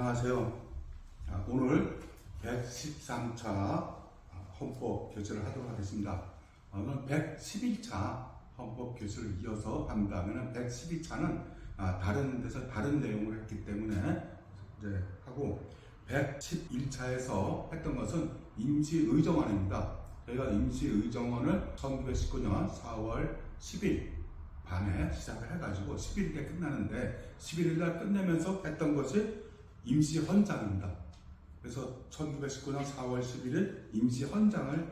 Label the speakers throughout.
Speaker 1: 안녕하세요. 오늘 113차 헌법 교체를 하도록 하겠습니다. 오늘 111차 헌법 교체를 이어서 한다면 112차는 다른 데서 다른 내용을 했기 때문에 이제 하고 111차에서 했던 것은 임시의정원입니다. 저희가 임시의정원을 1919년 4월 10일 밤에 시작을 해가지고 11일에 끝나는데 11일날 끝내면서 했던 것이 임시헌장입니다. 그래서 1919년 4월 11일 임시헌장을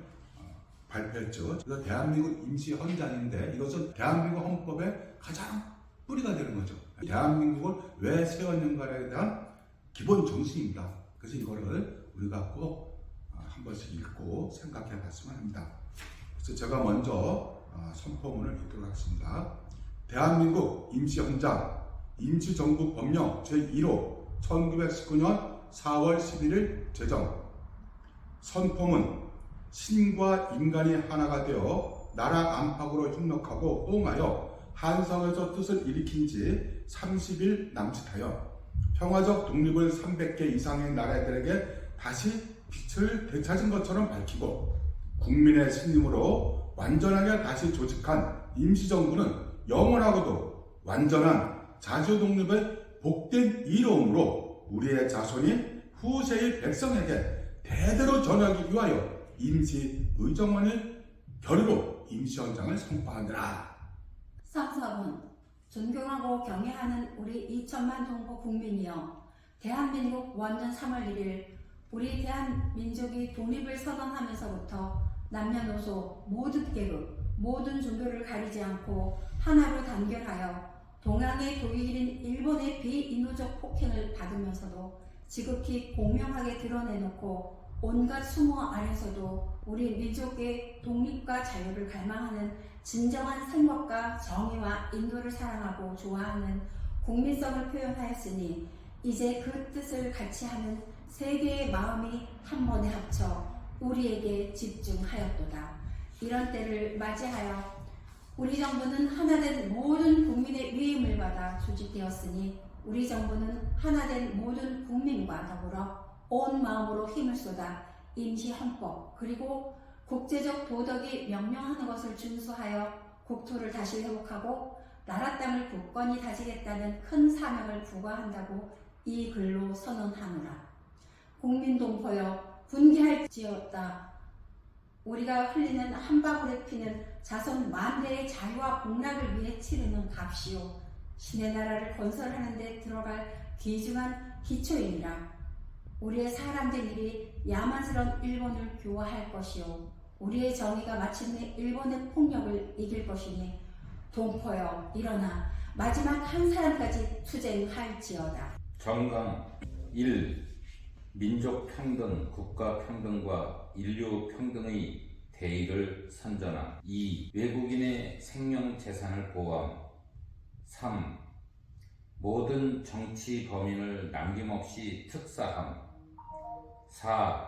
Speaker 1: 발표했죠. 그래서 대한민국 임시헌장인데 이것은 대한민국 헌법의 가장 뿌리가 되는 거죠. 대한민국을 왜 세웠는가에 대한 기본 정신입니다. 그래서 이거를 우리가 꼭 한 번씩 읽고 생각해 봤으면 합니다. 그래서 제가 먼저 선포문을 읽도록 하겠습니다. 대한민국 임시헌장 임시정부 법령 제1호 1919년 4월 11일 제정. 선포문. 신과 인간이 하나가 되어 나라 안팎으로 협력하고 호응하여 한성에서 뜻을 일으킨 지 30일 남짓하여 평화적 독립을 300개 이상의 나라들에게 다시 빛을 되찾은 것처럼 밝히고 국민의 신임으로 완전하게 다시 조직한 임시정부는 영원하고도 완전한 자주독립의 복된 이로움으로 우리의 자손이 후세의 백성에게 대대로 전하기 위하여 임시의정원을 결의로 임시헌장을 선포하느라.
Speaker 2: 상사분, 존경하고 경애하는 우리 2천만 동포 국민이여, 대한민국 원전 3월 1일 우리 대한민족이 독립을 선언하면서부터 남녀노소 모든 계급, 모든 종교를 가리지 않고 하나로 단결하여 동양의 독일인 일본의 비인도적 폭행을 받으면서도 지극히 공명하게 드러내놓고 온갖 수모 아래서도 우리 민족의 독립과 자유를 갈망하는 진정한 생각과 정의와 인도를 사랑하고 좋아하는 국민성을 표현하였으니 이제 그 뜻을 같이 하는 세계의 마음이 한 번에 합쳐 우리에게 집중하였도다. 이런 때를 맞이하여 우리 정부는 하나된 모든 국민의 위임을 받아 조직되었으니 우리 정부는 하나된 모든 국민과 더불어 온 마음으로 힘을 쏟아 임시헌법 그리고 국제적 도덕이 명령하는 것을 준수하여 국토를 다시 회복하고 나라 땅을 굳건히 다지겠다는 큰 사명을 부과한다고 이 글로 선언하노라. 국민동포여, 분개할지어다. 우리가 흘리는 한 방울에 피는 자손 만대의 자유와 복락을 위해 치르는 값이요 신의 나라를 건설하는 데 들어갈 귀중한 기초이니라. 우리의 사람들이 야만스러운 일본을 교화할 것이요 우리의 정의가 마침내 일본의 폭력을 이길 것이니 동포여 일어나 마지막 한 사람까지 투쟁할지어다.
Speaker 3: 정강 1. 민족 평등, 국가 평등과 인류 평등의 대의를 선전함. 2. 외국인의 생명 재산을 보호함. 3. 모든 정치 범인을 남김없이 특사함. 4.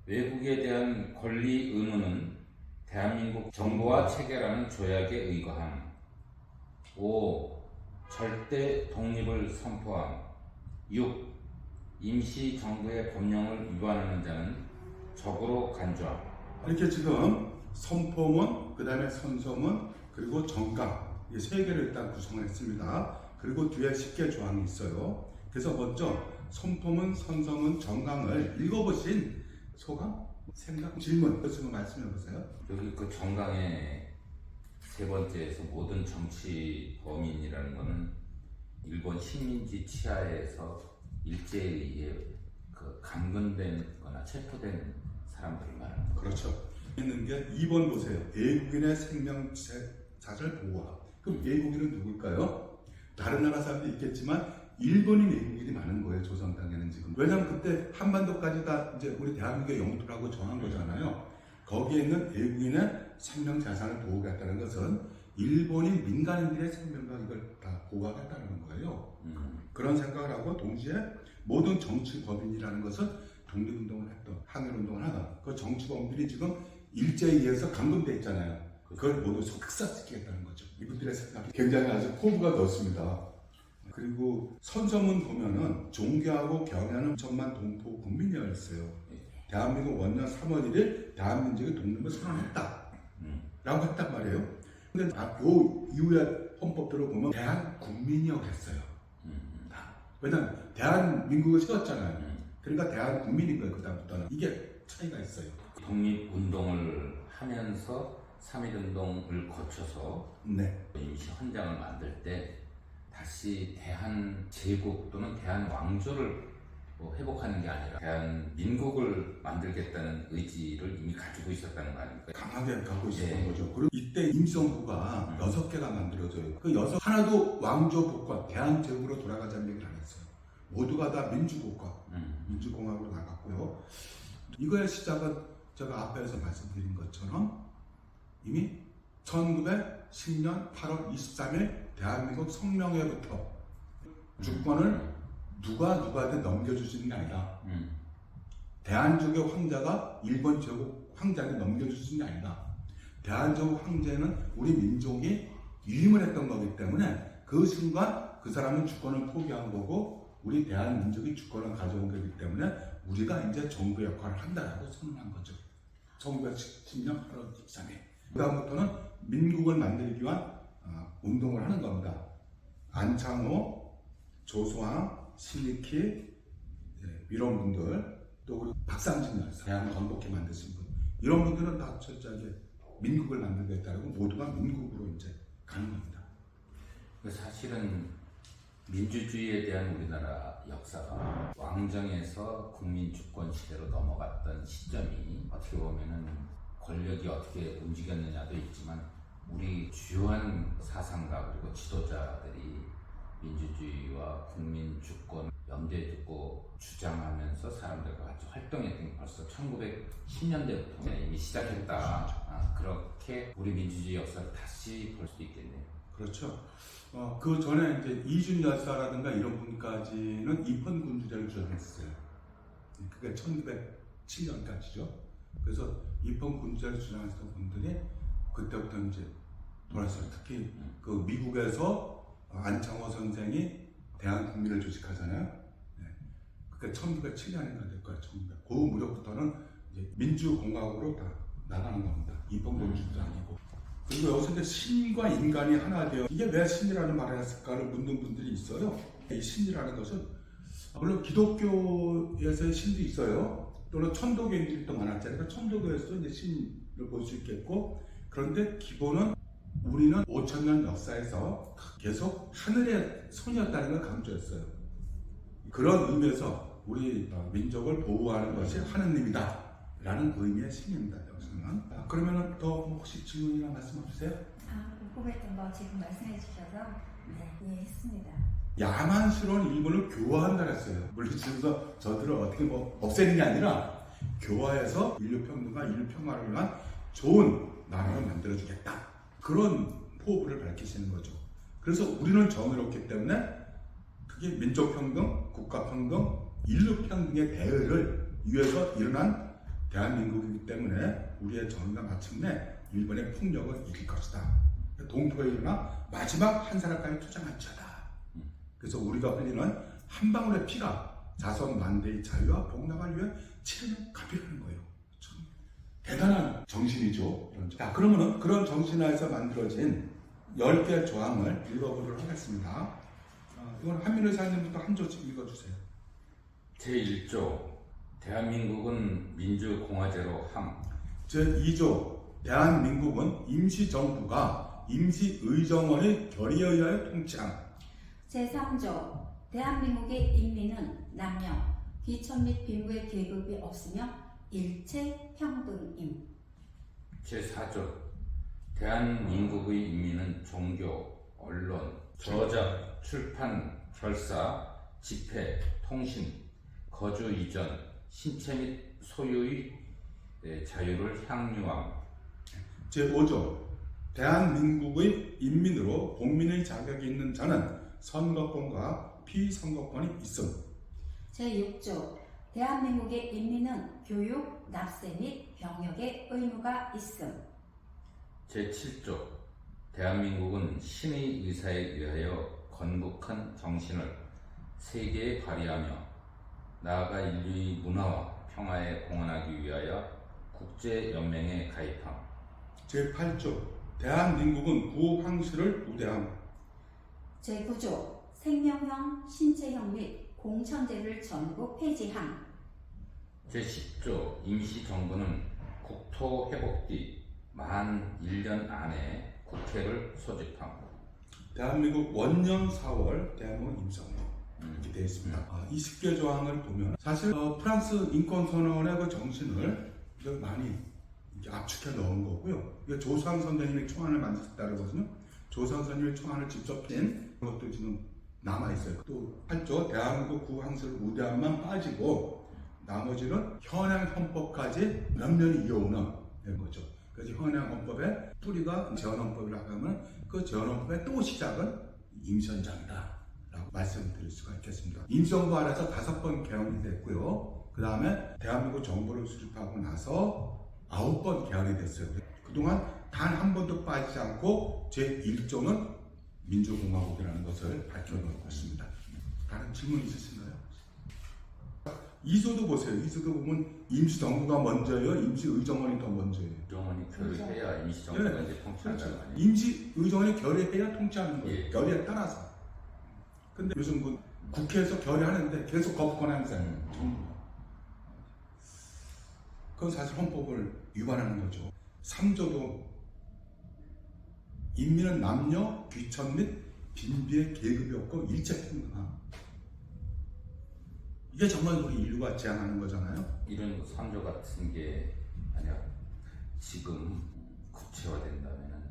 Speaker 3: 외국에 대한 권리 의무는 대한민국 정부와 체결하는 조약에 의거함. 5. 절대 독립을 선포함. 6. 임시정부의 법령을 위반하는 자는 적으로 간주함.
Speaker 1: 이렇게 지금 선포문, 그 다음에 선서문, 그리고 정강 이 세 개를 일단 구성했습니다. 그리고 뒤에 10개 조항이 있어요. 그래서 먼저 선포문, 선서문, 정강을 읽어보신 소감, 생각, 질문 있으면 말씀해 보세요.
Speaker 3: 여기 그 정강의 세 번째에서 모든 정치 범인이라는 것은 일본 식민지 치하에서 일제에 의해 그 감금된 거나 체포된 사람들을 말하는 거죠.
Speaker 1: 그렇죠. 있는 게 2번 보세요. 외국인의 생명자를 보호함. 그럼 외국인은 누굴까요? 다른 나라 사람도 있겠지만 일본인 외국인이 많은 거예요. 조선 당에는 지금. 왜냐하면 그때 한반도까지 다 이제 우리 대한민국의 영토라고 정한 거잖아요. 거기에 있는 외국인의 생명 자산을 보호하겠다는 것은 일본인 민간인들의 생명과 이걸 다 보호하겠다는 거예요. 그런 생각을 하고 동시에 모든 정치 법인이라는 것은 독립운동을 했던, 항일운동을 하던 그 정치범들이 지금 일제에 의해서 감금돼 있잖아요. 그걸 모두 석사시키겠다는 거죠. 이분들의 생각이 굉장히 아주 포부가 넓습니다. 그리고 선서문 보면은 존경하고 경애하는 2천만 동포 국민이라 했어요. 대한민국 원년 3월 1일 대한민국의 독립을 선언했다. 라고 했단 말이에요. 근데 요 이후에 헌법대로 보면 대한국민이라고 했어요. 왜냐면 대한민국을 세웠잖아요. 그러니까 대한국민인 거예요. 그다음부터는. 이게 차이가 있어요.
Speaker 3: 독립운동을 하면서 3.1운동을 거쳐서
Speaker 1: 네.
Speaker 3: 임시 헌장을 만들 때 다시 대한제국 또는 대한왕조를 회복하는 게 아니라 대한민국을 만들겠다는 의지를 이미 가지고 있었다는 거 아닙니까?
Speaker 1: 강하게 갖고 있었던
Speaker 3: 네.
Speaker 1: 거죠. 그리고 이때 임시정부가 6개가 만들어져요. 그 하나도 왕조 복권, 대한제국으로 돌아가자는 얘기를 안 했어요. 모두가 다 민주국가, 민주공화국으로 나갔고요. 이거의 시작은 제가 앞에서 말씀드린 것처럼 이미 1910년 8월 23일 대한민국 성명회부터 주권을 누구한테 넘겨주시는 게 아니라 대한족의 황자가 일본 제국 황자에게 넘겨주시는 게 아니라 대한제국 황제는 우리 민족이 위임을 했던 거기 때문에 그 순간 그 사람은 주권을 포기한 거고 우리 대한민족이 주권을 가져온 거기 때문에 우리가 이제 정부 역할을 한다라고 선언한 거죠. 1910년 8월 23일. 그 다음부터는 민국을 만들기 위한 운동을 하는 겁니다. 안창호, 조소왕, 신익희 이런 분들 또 그리고 박상진 여사 대한건국회 만드신 분 이런 분들은 다 철저하게 민국을 만들겠다고 모두가 민국으로 이제 가는 겁니다.
Speaker 3: 사실은 민주주의에 대한 우리나라 역사가 왕정에서 국민주권 시대로 넘어갔던 시점이 어떻게 보면은 권력이 어떻게 움직였느냐도 있지만 우리 주요한 사상가 그리고 지도자들이 민주주의와 국민주권 염두에 두고 주장하면서 사람들과 같이 활동했던 게 벌써 1910년대부터 이미 시작했다. 그렇게 우리 민주주의 역사를 다시 볼 수도 있겠네요.
Speaker 1: 그렇죠. 그 전에 이제 이준 여사라든가 이런 분까지는 입헌군주제를 주장했어요. 그게 1907년까지죠. 그래서 입헌군주제를 주장했던 분들이 그때부터 이제 돌아서요. 특히 그 미국에서 안창호 선생이 대한국민을 조직하잖아요. 네. 그게 1907년인가 될 거예요. 그 무렵부터는 이제 민주공화국으로 다 나가는 겁니다. 입헌군주도 아니고. 그리고 여기서 이제 신과 인간이 하나 되어 이게 왜 신이라는 말을 했을까를 묻는 분들이 있어요. 이 신이라는 것은 물론 기독교에서의 신도 있어요. 또는 천도교인들이 또 많았잖아요. 그러니까 천도교에서도 이제 신을 볼 수 있겠고 그런데 기본은 우리는 5,000년 역사에서 계속 하늘의 손이었다는 걸 강조했어요. 그런 의미에서 우리 민족을 보호하는 것이 하느님이다 라는 의미의 신입니다. 여기서는. 그러면 더 혹시 질문이나 말씀 없으세요?
Speaker 2: 궁금했던 거 지금 말씀해 주셔서 이해했습니다.
Speaker 1: 야만스러운 일본을 교화한다 했어요. 물리치면서 저들을 어떻게 없애는 게 아니라 교화해서 인류평등과 인류평화를 위한 좋은 나라를 만들어주겠다. 그런 포부를 밝히시는 거죠. 그래서 우리는 정의롭기 때문에 그게 민족평등, 국가평등, 인류평등의 대의를 위해서 일어난 대한민국이기 때문에 우리의 정의가 마침내 일본의 폭력을 이길 것이다. 동포에 일어나 마지막 한 사람까지 투쟁할 자다. 그래서 우리가 흘리는 한 방울의 피가 자손 만대의 자유와 복락을 위해 치르는 값이라는 거예요. 참 대단한 정신이죠. 자, 그러면은 그런 정신하에서 만들어진 10개 조항을 읽어보도록 하겠습니다. 이건 한민호 사장님부터 한 조씩 읽어주세요.
Speaker 3: 제1조 대한민국은 민주공화제로 함.
Speaker 1: 제2조 대한민국은 임시정부가 임시의정원의 결의에 의하여 통치함.
Speaker 2: 제3조 대한민국의 인민은 남녀, 귀천 및 빈부의 계급이 없으며 일체 평등임.
Speaker 3: 제4조 대한민국의 인민은 종교, 언론, 저작, 출판, 결사, 집회, 통신, 거주 이전, 신체 및 소유의 자유를 향유함.
Speaker 1: 제5조 대한민국의 인민으로 공민의 자격이 있는 자는 선거권과 피선거권이 있음.
Speaker 2: 제6조 대한민국의 인민은 교육, 납세 및 병역의 의무가 있음.
Speaker 3: 제7조 대한민국은 신의 의사에 의하여 건국한 정신을 세계에 발휘하며 나아가 인류의 문화와 평화에 공헌하기 위하여 국제연맹에 가입함.
Speaker 1: 제8조 대한민국은 구호 황실을 우대함.
Speaker 2: 제9조 생명형, 신체형 및 공천제를 전부 폐지함.
Speaker 3: 제10조 임시정부는 국토 회복 뒤 만 1년 안에 국회를 소집함.
Speaker 1: 대한민국 원년 4월 대한민국 임시정부 이렇게 되어 있습니다. 20개 조항을 보면 사실 프랑스 인권선언의 그 정신을 많이 이렇게 압축해 넣은 거고요. 이게 조수환 선생님의 초안을 만드셨다는 거거든요. 조수환 선생님의 초안을 직접 낸 것도 지금 남아있어요. 또 8조 대한민국 구황실 우대함만 빠지고 나머지는 현행 헌법까지 면면히 이어오는 거죠. 그래서 현행 헌법의 뿌리가 재헌헌법이라고 하면 그 재헌헌법의 또 시작은 임시헌장이다 라고 말씀드릴 수가 있겠습니다. 임시정부 안에서 5번 개헌이 됐고요. 그 다음에 대한민국 정부를 수립하고 나서 9번 개헌이 됐어요. 그동안 단 한 번도 빠지지 않고 제1조는 민주공화국이라는 것을 밝혀놓고 있습니다. 다른 질문 있으신가요? 2조도 보세요. 2조도 보면 임시정부가 먼저예요? 임시의정원이 더 먼저예요?
Speaker 3: 의정원이 결의해야 임시정부가 이제 통치한다는 거 아니에요?
Speaker 1: 임시의정원이 결의해야 통치하는 거예요.
Speaker 3: 예.
Speaker 1: 결의에 따라서. 근데 요즘 그 국회에서 결의하는데 계속 거부권하는 사람이에요. 정부가. 그건 사실 헌법을 위반하는 거죠. 3조도 인민은 남녀, 귀천 및 빈비의 계급이 없고 일체평등함. 이게 정말 우리 인류가 지향하는 거잖아요.
Speaker 3: 이런 선조 같은 게 만약 지금 구체화된다면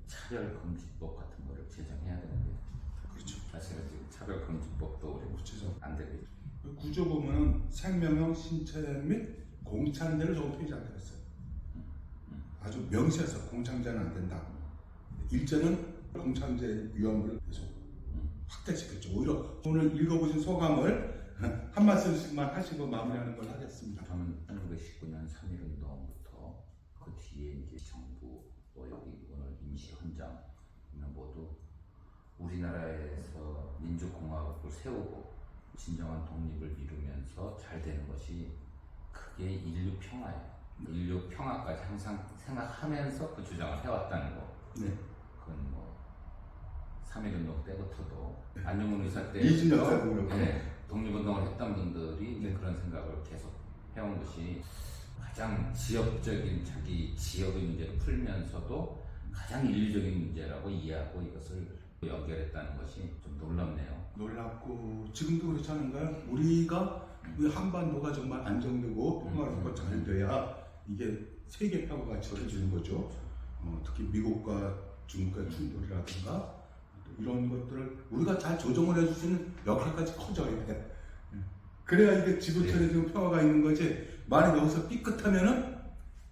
Speaker 3: 차별금지법 같은 거를 제정해야 되는데
Speaker 1: 그렇죠.
Speaker 3: 사실은 지금 차별금지법도 우리
Speaker 1: 구체적.
Speaker 3: 안 되고 있죠.
Speaker 1: 구조 보면은 생명형, 신체 및 공찬제를 조금 폐지한다고 했어요. 아주 명시해서 공찬제는 안 된다. 일제는 공찬제 위험을 계속 확대시켰죠. 오히려 오늘 읽어보신 소감을 한 말씀씩만 하시고 마무리하는 걸 하겠습니다.
Speaker 3: 저는 1919년 3.1운동부터 그 뒤에 이제 정부 또 여기 오늘 임시헌장 모두 우리나라에서 민주공화국을 세우고 진정한 독립을 이루면서 잘 되는 것이 그게 인류 평화예요. 인류 평화까지 항상 생각하면서 그 주장을 해왔다는 거.
Speaker 1: 네.
Speaker 3: 그건 뭐 3.1운동 때부터도 안중근 의사 때
Speaker 1: 이준석 역사도 그렇고.
Speaker 3: 독립운동을 했던 분들이 이제
Speaker 1: 네.
Speaker 3: 그런 생각을 계속 해온 것이 가장 지역적인 자기 지역의 문제를 풀면서도 가장 인류적인 문제라고 이해하고 이것을 연결했다는 것이 좀 놀랍네요.
Speaker 1: 놀랍고 지금도 그렇지 않은가요? 우리가 이 한반도가 정말 안정되고 평화롭고 잘 돼야 이게 세계 평화가 지켜지는 거죠. 특히 미국과 중국의 충돌이라든가 이런 것들을 우리가 잘 조정을 해줄 수 있는 역할까지 커져야 돼. 그래야 이게 지구촌에 지금 평화가 있는 거지. 만약 여기서 삐끗하면은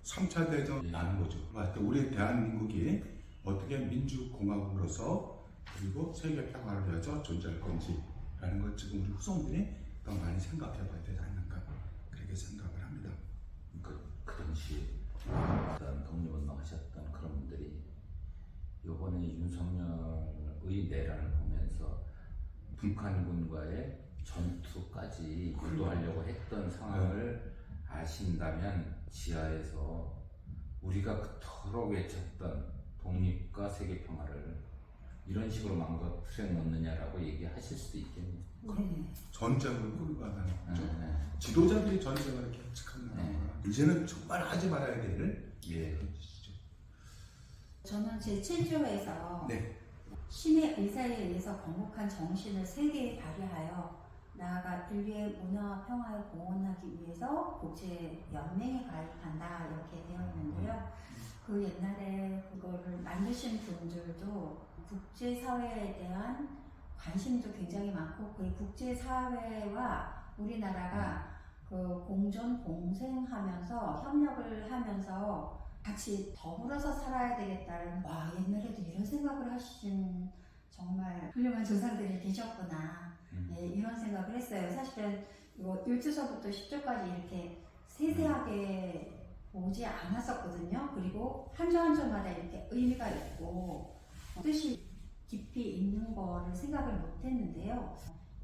Speaker 1: 3차 대전 나는 거죠. 그러니까 우리 대한민국이 어떻게 민주공화국으로서 그리고 세계 평화를 위해서 존재할 건지라는 걸 지금 우리 후손들이 더 많이 생각해 봐야 되지 않는가 그렇게 생각을 합니다.
Speaker 3: 그 당시 독립운동 하셨던 그런 분들이 이번에 윤석열의 내란을 보면서 북한군과의 전투까지 유도하려고 했던 상황을 아신다면 지하에서 우리가 그토록 외쳤던 독립과 세계 평화를 이런 식으로 망가뜨려 놓느냐라고 얘기하실 수도 있겠네요.
Speaker 1: 전쟁으로 끌고 가는 거죠.
Speaker 3: 네.
Speaker 1: 지도자들이 전쟁을 이렇게 예측하는
Speaker 3: 네.
Speaker 1: 이제는 정말 하지 말아야 될
Speaker 3: 예.
Speaker 1: 그런 짓이죠.
Speaker 2: 저는 제7조에서
Speaker 1: 네.
Speaker 2: 신의 의사에 의해서 건국한 정신을 세계에 발휘하여 나아가 인류의 문화와 평화에 공헌하기 위해서 국제연맹에 가입한다 이렇게 되어 있는데요. 그 옛날에 그거를 만드신 분들도 국제사회에 대한 관심도 굉장히 많고 그 국제사회와 우리나라가 그 공존 공생하면서 협력을 하면서 같이 더불어서 살아야 되겠다는 와 옛날에도 이런 생각을 하신 정말 훌륭한 조상들이 계셨구나 네, 이런 생각을 했어요. 사실은 이거 1조서부터 10조까지 이렇게 세세하게 보지 않았었거든요. 그리고 한 조 한 조마다 이렇게 의미가 있고 뜻이 깊이 있는 거를 생각을 못 했는데요.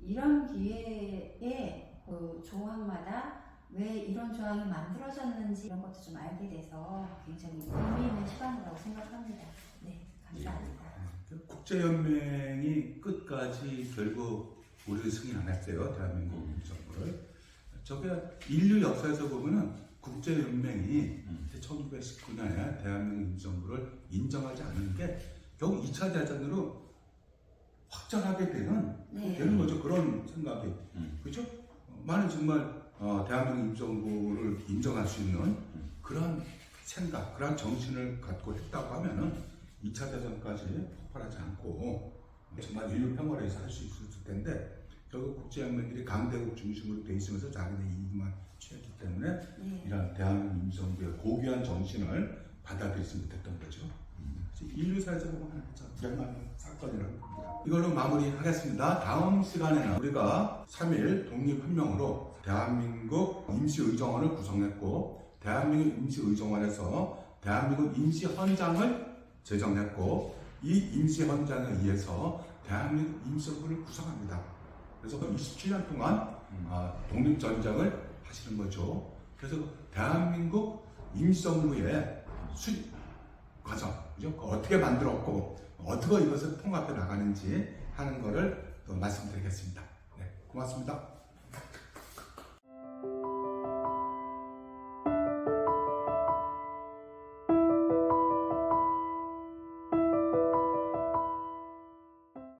Speaker 2: 이런 기회에 그 조항마다 왜 이런 조항이 만들어졌는지 이런 것도 좀 알게 돼서 굉장히 의미 있는 시간이라고 생각합니다. 네, 감사합니다.
Speaker 1: 국제연맹이 끝까지 결국 우리를 승인 안 했어요. 대한민국 정부를. 저게 인류 역사에서 보면은 국제연맹이 1919년에 대한민국 임시정부를 인정하지 않은 게 결국 2차 대전으로 확장하게 되는 거죠. 그런 생각이. 그렇죠? 만약 정말 대한민국 임시정부를 인정할 수 있는 그런 생각, 그런 정신을 갖고 했다고 하면은 2차 대전까지 폭발하지 않고 정말 인류 평화를 위해서 할 수 있을 텐데 결국 국제연맹들이 강대국 중심으로 돼 있으면서 자기네 이익만 취했기 때문에 이런 대한민국 임시정부의 고귀한 정신을 받아들이지 못했던 거죠. 인류사에서 보면 참 불행한 사건이라고 봅니다. 이걸로 마무리하겠습니다. 다음 시간에는 우리가 3.1 독립혁명으로 대한민국 임시의정원을 구성했고 대한민국 임시의정원에서 대한민국 임시헌장을 제정했고 이 임시헌장에 의해서 대한민국 임시정부를 구성합니다. 그래서 27년 동안 독립전쟁을 하시는 거죠. 그래서 대한민국 임시정부의 수립 과정, 그죠? 어떻게 만들었고 어떻게 이것을 통합해 나가는지 하는 것을 또 말씀드리겠습니다. 네, 고맙습니다.